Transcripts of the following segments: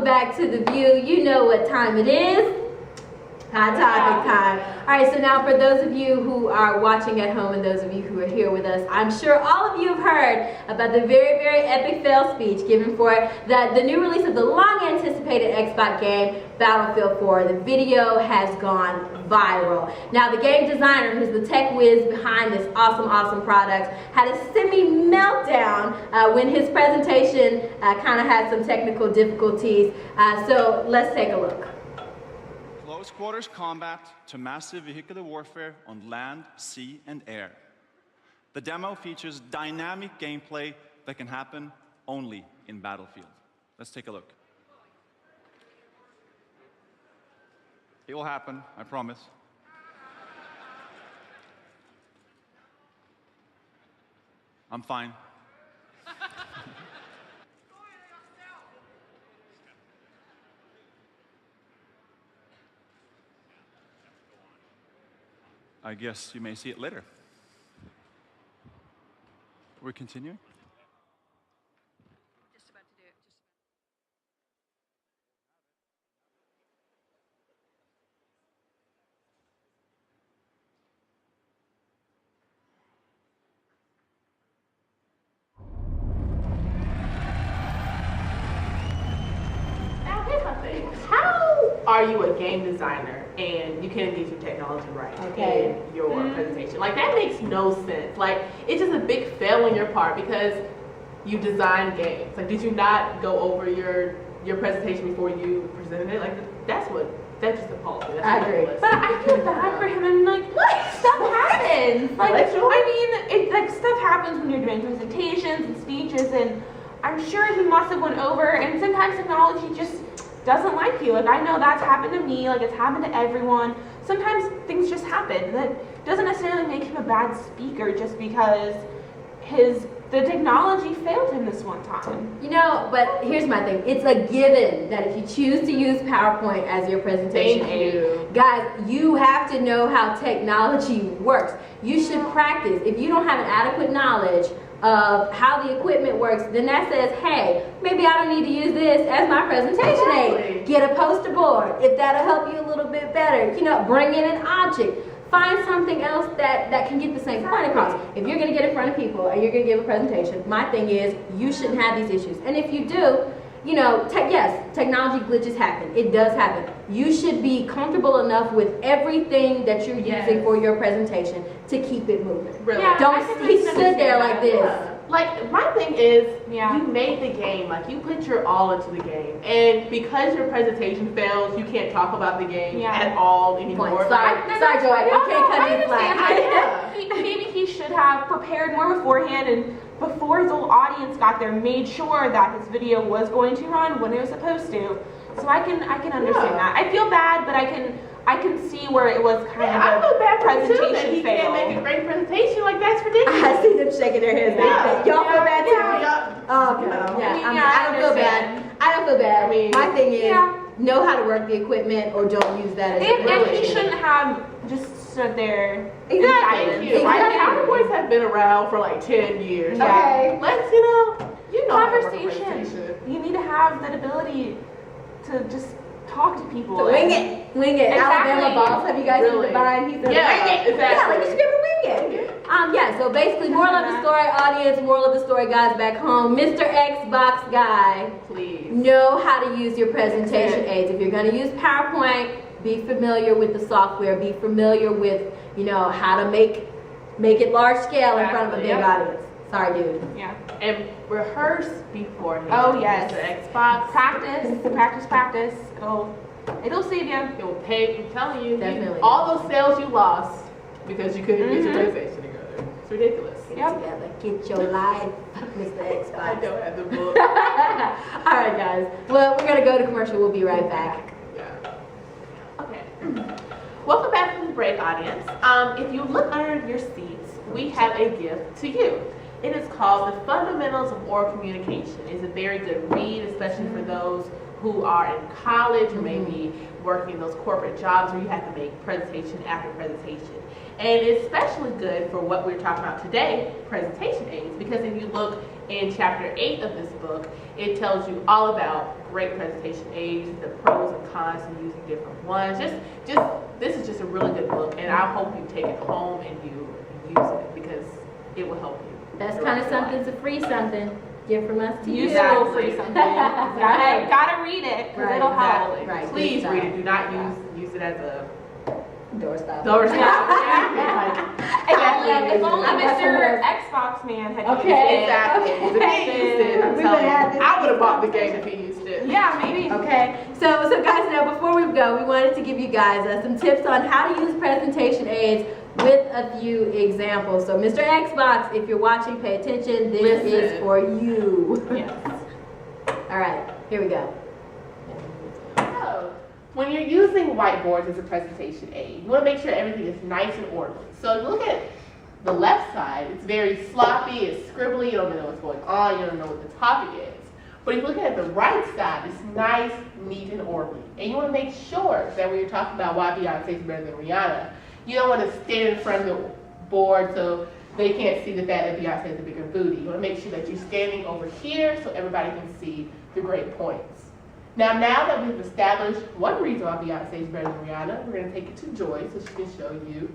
back to The View. You know what time it is. Hot topic time. All right, so now for those of you who are watching at home and those of you who are here with us, I'm sure all of you have heard about the very, very epic fail speech given for the new release of the long-anticipated Xbox game, Battlefield 4. The video has gone viral. Now, the game designer, who's the tech whiz behind this awesome product, had a semi-meltdown when his presentation kind of had some technical difficulties. So let's take a look. Close quarters combat to massive vehicular warfare on land, sea, and air. The demo features dynamic gameplay that can happen only in Battlefield. Let's take a look. It will happen, I promise. I'm fine. I guess you may see it later. We're continuing? Just about to do it. Now here's my thing. How are you a game designer and you can't get your technology right in your presentation? Like, that makes no sense. Like, it's just a big fail on your part because you design games. Like, did you not go over your presentation before you presented it? Like, that's just appalling. I agree. But I feel bad for him, and like, stuff happens. Like, I mean, stuff happens when you're doing presentations and speeches, and I'm sure he must have went over, and sometimes technology just doesn't like you. Like, I know that's happened to me, like, it's happened to everyone. Sometimes things just happen. That doesn't necessarily make him a bad speaker just because the technology failed him this one time. You know, but here's my thing. It's a given that if you choose to use PowerPoint as your presentation aid, guys, you have to know how technology works. You should practice. If you don't have an adequate knowledge of how the equipment works, then that says, hey, maybe I don't need to use this as my presentation aid. Get a poster board if that'll help you a little bit better. You know, bring in an object. Find something else that can get the same point across. If you're going to get in front of people and you're going to give a presentation, my thing is you shouldn't have these issues. And if you do, you know, yes, technology glitches happen. It does happen. You should be comfortable enough with everything that you're using for your presentation to keep it moving. Really? Yeah, Don't he stood there like this. Yeah. Like, my thing is, you made the game, like, you put your all into the game, and because your presentation fails, you can't talk about the game at all anymore. Sorry, Joy, I can't cut you slack. Maybe he should have prepared more beforehand, and before his whole audience got there, made sure that his video was going to run when it was supposed to. So I can understand that. I feel bad, but I can see where it was kind of I feel bad presentation that he fail. can't make a great presentation. Like, that's ridiculous. I see them shaking their heads. Y'all feel bad too? Oh, no. I don't feel bad. I don't feel bad. I mean, my thing is, know how to work the equipment or don't use that as a And he shouldn't have just stood there in Thank you. PowerPoints have been around for like 10 years. Okay. Let's, you know Conversation. You need to have that ability to just talk to people. So wing it. Exactly. Alabama Boss. Have you guys seen the Vine? He's wing it. Exactly. Yeah, like you should be able to wing it. So basically, moral of the story, audience, moral of the story, guys back home, Mr. Xbox guy, please know how to use your presentation aids. If you're going to use PowerPoint, be familiar with the software. Be familiar with, you know, how to make it large scale in front of a big audience. Sorry, dude. Yeah. And rehearse beforehand. Oh, yes. Mr. Xbox. Practice. It'll save you. It will pay. I'm telling you. Definitely. All those sales you lost because you couldn't get your presentation together. It's ridiculous. Get your life, Mr. Xbox. I don't have the book. All right, guys. Well, we're going to go to commercial. We'll be right back. Okay. Welcome back from the break, audience. If you look under your seats, we have a gift to you. It is called The Fundamentals of Oral Communication. It's a very good read, especially for those who are in college or maybe working those corporate jobs where you have to make presentation after presentation. And it's especially good for what we're talking about today, presentation aids, because if you look in chapter 8 of this book, it tells you all about great presentation aids, the pros and cons of using different ones. This is just a really good book, and I hope you take it home and you use it because it will help you. That's kind of something to free something. Give from us to you. Useful free something. Gotta read it because it'll help. Right. Please read it. Do not use it as a doorstop. If only Mr. Xbox man had used it. Exactly. If he used it, I'm telling you, I would have bought the game if he used it. Yeah, maybe. Okay. So guys, now before we go, we wanted to give you guys some tips on how to use presentation aids with a few examples. So Mr. Xbox, if you're watching, pay attention. This is for you. Yes. All right. Here we go. So, when you're using whiteboards as a presentation aid, you want to make sure everything is nice and orderly. So if you look at the left side, it's very sloppy, it's scribbly, you don't know what's going on, you don't know what the topic is. But if you look at the right side, it's nice, neat, and orderly. And you want to make sure that when you're talking about why Beyonce is better than Rihanna, you don't want to stand in front of the board so they can't see the fact that Beyonce has a bigger booty. You want to make sure that you're standing over here so everybody can see the great points. Now that we've established one reason why Beyonce is better than Rihanna, we're going to take it to Joy so she can show you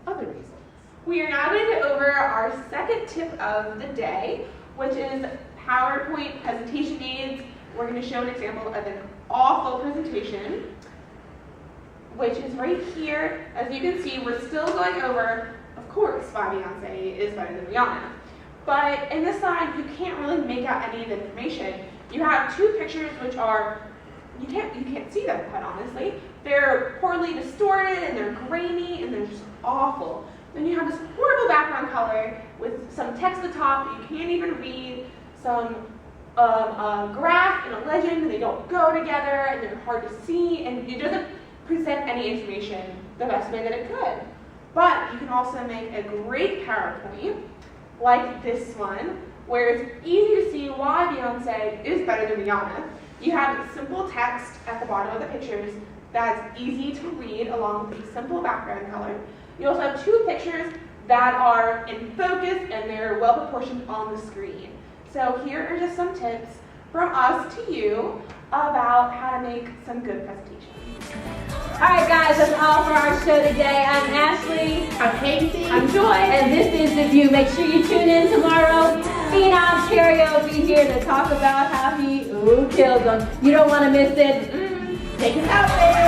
other reasons. We are now going to go over our second tip of the day, which is PowerPoint presentation aids. We're going to show an example of an awful presentation, which is right here. As you can see, we're still going over, of course, why Beyonce is better than Rihanna. But in this slide, you can't really make out any of the information. You have two pictures which are, you can't see them quite honestly. They're poorly distorted and they're grainy and they're just awful. Then you have this horrible background color with some text at the top that you can't even read, some graph and a legend, and they don't go together and they're hard to see, and it doesn't present any information the best way that it could. But you can also make a great PowerPoint like this one, where it's easy to see why Beyonce is better than Rihanna. You have simple text at the bottom of the pictures that's easy to read along with a simple background color. You also have two pictures that are in focus and they're well proportioned on the screen. So here are just some tips from us to you about how to make some good presentations. All right, guys, that's all for our show today. I'm Ashley. I'm Casey. I'm Joy. And this is The View. Make sure you tune in tomorrow. Phenom Terrio will be here to talk about how he killed them. You don't want to miss it. Take us out there.